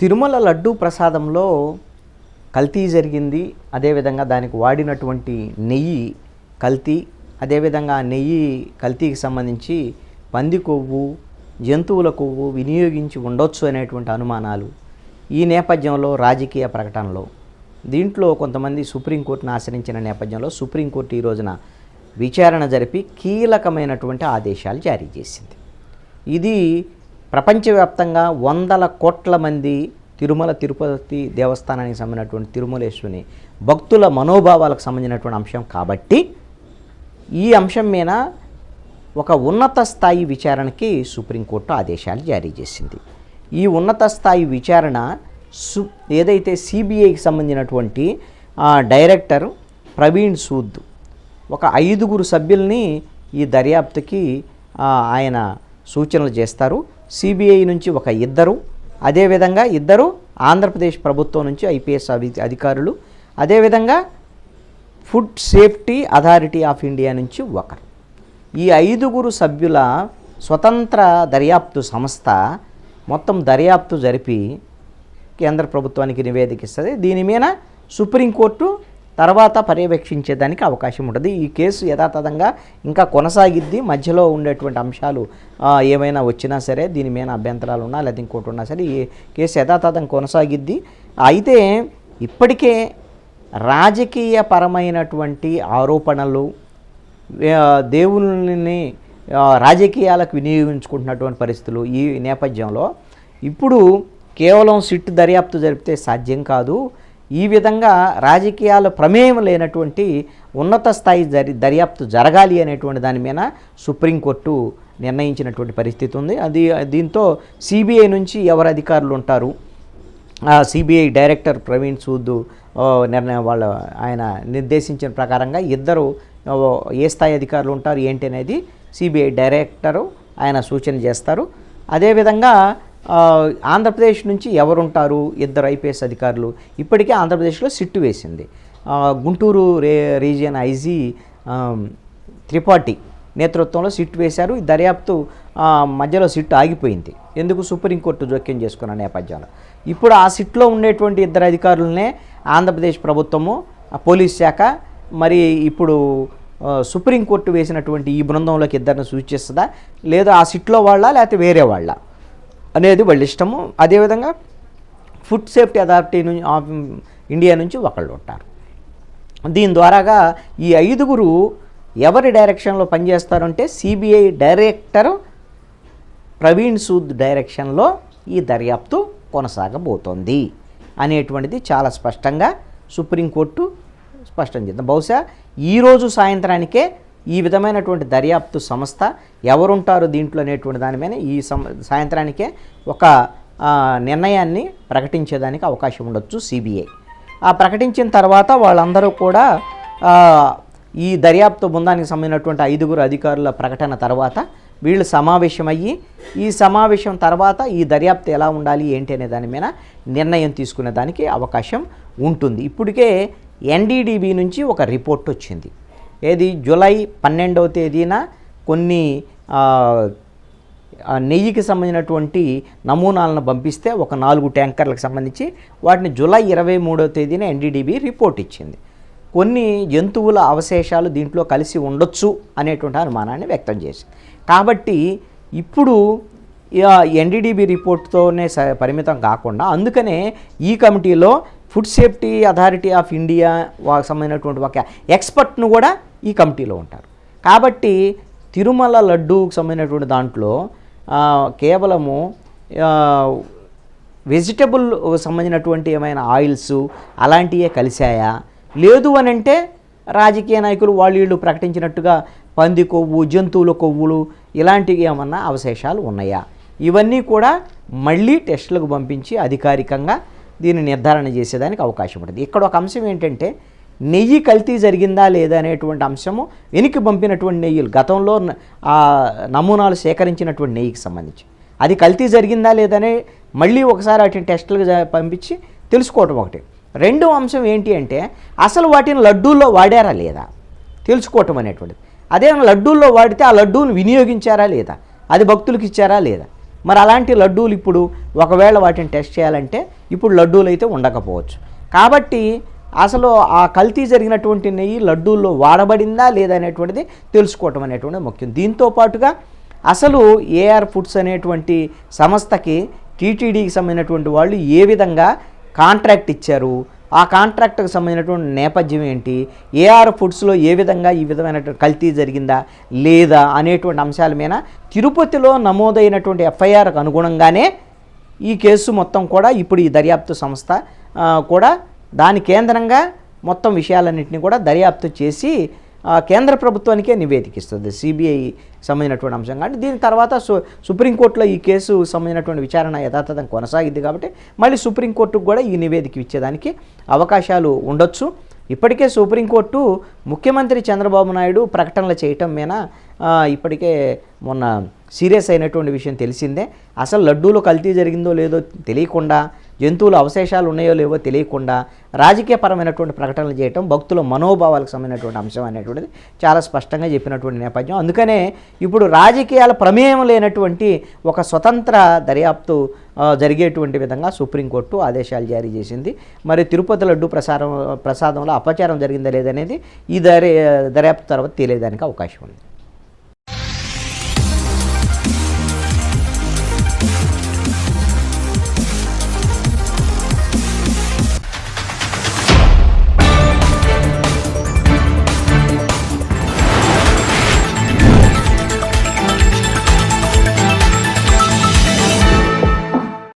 తిరుమల లడ్డూ ప్రసాదంలో కల్తీ జరిగింది. అదేవిధంగా దానికి వాడినటువంటి నెయ్యి కల్తీ, అదేవిధంగా నెయ్యి కల్తీకి సంబంధించి పంది కొవ్వు, జంతువుల కొవ్వు వినియోగించి ఉండొచ్చు అనేటువంటి అనుమానాలు. ఈ నేపథ్యంలో రాజకీయ ప్రకటనలో దీంట్లో కొంతమంది సుప్రీంకోర్టును ఆశ్రయించిన నేపథ్యంలో సుప్రీంకోర్టు ఈ రోజున విచారణ జరిపి కీలకమైనటువంటి ఆదేశాలు జారీ చేసింది. ఇది ప్రపంచవ్యాప్తంగా వందల కోట్ల మంది తిరుమల తిరుపతి దేవస్థానానికి సంబంధించినటువంటి తిరుమలేశ్వరుని భక్తుల మనోభావాలకు సంబంధించినటువంటి అంశం కాబట్టి ఈ అంశం మీద ఒక ఉన్నత స్థాయి విచారణకి సుప్రీంకోర్టు ఆదేశాలు జారీ చేసింది. ఈ ఉన్నత స్థాయి విచారణ ఏదైతే సిబిఐకి సంబంధించినటువంటి డైరెక్టర్ ప్రవీణ్ సూద్ ఒక 5 సభ్యుల్ని ఈ దర్యాప్తుకి ఆయన సూచనలు చేస్తారు. సిబిఐ నుంచి ఒక 2, అదేవిధంగా 2 ఆంధ్రప్రదేశ్ ప్రభుత్వం నుంచి ఐపీఎస్ అధికారులు, అదేవిధంగా food safety authority of India నుంచి 1. ఈ 5 సభ్యుల స్వతంత్ర దర్యాప్తు సంస్థ మొత్తం దర్యాప్తు జరిపి కేంద్ర ప్రభుత్వానికి నివేదిక ఇస్తుంది. దీని మీద సుప్రీంకోర్టు తర్వాత పర్యవేక్షించేదానికి అవకాశం ఉంటుంది. ఈ కేసు యథాతథంగా ఇంకా కొనసాగిద్ది. మధ్యలో ఉండేటువంటి అంశాలు ఏమైనా వచ్చినా సరే, దీని మీద అభ్యంతరాలు ఉన్నా లేదా ఇంకోటి ఉన్నా సరే, ఈ కేసు యథాతథం కొనసాగిద్ది. అయితే ఇప్పటికే రాజకీయపరమైనటువంటి ఆరోపణలు, దేవుని రాజకీయాలకు వినియోగించుకుంటున్నటువంటి పరిస్థితులు ఈ నేపథ్యంలో ఇప్పుడు కేవలం సిట్ దర్యాప్తు జరిపితే సాధ్యం కాదు. ఈ విధంగా రాజకీయాల ప్రమేయం లేనటువంటి ఉన్నత స్థాయి దర్యాప్తు జరగాలి అనేటువంటి దాని మీద సుప్రీంకోర్టు నిర్ణయించినటువంటి పరిస్థితి ఉంది. దీంతో సిబిఐ నుంచి ఎవరు అధికారులు ఉంటారు, సిబిఐ డైరెక్టర్ ప్రవీణ్ సూద్ నిర్ణయం ఆయన నిర్దేశించిన ప్రకారంగా 2 ఏ స్థాయి అధికారులు ఉంటారు ఏంటి అనేది సిబిఐ డైరెక్టరు ఆయన సూచన చేస్తారు. అదేవిధంగా ఆంధ్రప్రదేశ్ నుంచి ఎవరుంటారు, 2 ఐపీఎస్ అధికారులు. ఇప్పటికే ఆంధ్రప్రదేశ్లో సిట్టు వేసింది. గుంటూరు రీజియన్ ఐజీ త్రిపాఠి నేతృత్వంలో సిట్టు వేశారు. ఈ దర్యాప్తు మధ్యలో సిట్టు ఆగిపోయింది. ఎందుకు? సుప్రీంకోర్టు జోక్యం చేసుకున్న నేపథ్యంలో. ఇప్పుడు ఆ సిట్లో ఉండేటువంటి 2 అధికారులనే ఆంధ్రప్రదేశ్ ప్రభుత్వము, పోలీస్ శాఖ, మరి ఇప్పుడు సుప్రీంకోర్టు వేసినటువంటి ఈ బృందంలోకి 2ని సూచిస్తుందా, లేదా ఆ సిట్లో వాళ్ళ లేకపోతే వేరే వాళ్ళ అనేది వాళ్ళ ఇష్టము. అదేవిధంగా food safety authority of India నుంచి 1 ఉంటారు. దీని ద్వారాగా ఈ 5 ఎవరి డైరెక్షన్లో పనిచేస్తారంటే సిబిఐ డైరెక్టర్ ప్రవీణ్ సూద్ డైరెక్షన్లో ఈ దర్యాప్తు కొనసాగబోతోంది అనేటువంటిది చాలా స్పష్టంగా సుప్రీంకోర్టు స్పష్టం చేద్దాం. బహుశా ఈరోజు సాయంత్రానికే ఈ విధమైనటువంటి దర్యాప్తు సంస్థ ఎవరుంటారు దీంట్లో అనేటువంటి దాని మీద ఈ సాయంత్రానికే ఒక నిర్ణయాన్ని ప్రకటించేదానికి అవకాశం ఉండొచ్చు సిబిఐ. ఆ ప్రకటించిన తర్వాత వాళ్ళందరూ కూడా ఈ దర్యాప్తు బృందానికి సంబంధించినటువంటి 5 అధికారుల ప్రకటన తర్వాత వీళ్ళు సమావేశమయ్యి ఈ సమావేశం తర్వాత ఈ దర్యాప్తు ఎలా ఉండాలి ఏంటి అనే దాని మీద నిర్ణయం తీసుకునే దానికి అవకాశం ఉంటుంది. ఇప్పటికే ఎన్డీడీబీ నుంచి ఒక రిపోర్ట్ వచ్చింది. ఏది? జూలై 12వ తేదీన కొన్ని నెయ్యికి సంబంధించినటువంటి నమూనాలను పంపిస్తే ఒక 4 ట్యాంకర్లకు సంబంధించి వాటిని జూలై 23వ తేదీన ఎన్డీడీబీ రిపోర్ట్ ఇచ్చింది. కొన్ని జంతువుల అవశేషాలు దీంట్లో కలిసి ఉండొచ్చు అనేటువంటి అనుమానాన్ని వ్యక్తం చేసింది. కాబట్టి ఇప్పుడు ఎన్డీడీబీ రిపోర్ట్తోనే పరిమితం కాకుండా అందుకనే ఈ కమిటీలో food safety authority of India సంబంధించినటువంటి ఒక ఎక్స్పర్ట్ను కూడా ఈ కమిటీలో ఉంటారు. కాబట్టి తిరుమల లడ్డూకి సంబంధించినటువంటి దాంట్లో కేవలము వెజిటబుల్ సంబంధించినటువంటి ఏమైనా ఆయిల్స్ అలాంటివే కలిశాయా, లేదు అని అంటే రాజకీయ నాయకులు వీళ్ళు ప్రకటించినట్టుగా పంది కొవ్వు, జంతువుల కొవ్వులు ఇలాంటివి ఏమన్నా అవశేషాలు ఉన్నాయా, ఇవన్నీ కూడా మళ్ళీ టెస్టులకు పంపించి అధికారికంగా దీన్ని నిర్ధారణ చేసేదానికి అవకాశం ఉంటుంది. ఇక్కడ ఒక అంశం ఏంటంటే నెయ్యి కల్తీ జరిగిందా లేదా అనేటువంటి అంశము వెనక్కి పంపినటువంటి నెయ్యిలు గతంలో నమూనాలు సేకరించినటువంటి నెయ్యికి సంబంధించి అది కల్తీ జరిగిందా లేదనే మళ్ళీ ఒకసారి వాటిని టెస్టులకు పంపించి తెలుసుకోవటం ఒకటి. రెండో అంశం ఏంటి అంటే అసలు వాటిని లడ్డూల్లో వాడారా లేదా తెలుసుకోవటం అనేటువంటిది. అదే లడ్డూల్లో వాడితే ఆ లడ్డూను వినియోగించారా లేదా, అది భక్తులకు ఇచ్చారా లేదా, మరి అలాంటి లడ్డూలు ఇప్పుడు ఒకవేళ వాటిని టెస్ట్ చేయాలంటే ఇప్పుడు లడ్డూలు అయితే ఉండకపోవచ్చు. కాబట్టి అసలు ఆ కల్తీ జరిగినటువంటి నెయ్యి లడ్డూల్లో వాడబడిందా లేదా అనేటువంటిది తెలుసుకోవటం అనేటువంటిది ముఖ్యం. దీంతో పాటుగా అసలు ఏఆర్ ఫుడ్స్ అనేటువంటి సంస్థకి టీటీడీకి సంబంధించినటువంటి వాళ్ళు ఏ విధంగా కాంట్రాక్ట్ ఇచ్చారు, ఆ కాంట్రాక్ట్కి సంబంధించినటువంటి నేపథ్యం ఏంటి, ఏఆర్ ఫుడ్స్లో ఏ విధంగా ఈ విధమైనటువంటి కల్తీ జరిగిందా లేదా అనేటువంటి అంశాల మీద తిరుపతిలో నమోదైనటువంటి ఎఫ్ఐఆర్కు అనుగుణంగానే ఈ కేసు మొత్తం కూడా ఇప్పుడు ఈ దర్యాప్తు సంస్థ కూడా దాని కేంద్రంగా మొత్తం విషయాలన్నింటినీ కూడా దర్యాప్తు చేసి కేంద్ర ప్రభుత్వానికే నివేదికిస్తుంది, సిబిఐ సంబంధించినటువంటి అంశం. కానీ దీని తర్వాత సుప్రీంకోర్టులో ఈ కేసు సంబంధించినటువంటి విచారణ యథాతథం కొనసాగిద్ది. కాబట్టి మళ్ళీ సుప్రీంకోర్టుకు కూడా ఈ నివేదిక ఇచ్చేదానికి అవకాశాలు ఉండొచ్చు. ఇప్పటికే సుప్రీంకోర్టు ముఖ్యమంత్రి చంద్రబాబు నాయుడు ప్రకటనలు చేయటం మీద ఇప్పటికే మొన్న సీరియస్ అయినటువంటి విషయం తెలిసిందే. అసలు లడ్డూలో కల్తీ జరిగిందో లేదో తెలియకుండా, జంతువుల అవశేషాలు ఉన్నాయో లేవో తెలియకుండా రాజకీయపరమైనటువంటి ప్రకటనలు చేయటం భక్తుల మనోభావాలకు సంబంధించినటువంటి అంశం అనేటువంటిది చాలా స్పష్టంగా చెప్పినటువంటి నేపథ్యం. అందుకనే ఇప్పుడు రాజకీయాల ప్రమేయం లేనటువంటి ఒక స్వతంత్ర దర్యాప్తు జరిగేటువంటి విధంగా సుప్రీంకోర్టు ఆదేశాలు జారీ చేసింది. మరి తిరుపతి లడ్డు ప్రసాదంలో అపచారం జరిగిందా లేదనేది ఈ దర్యాప్తు తర్వాత తేలేదానికి అవకాశం ఉంది.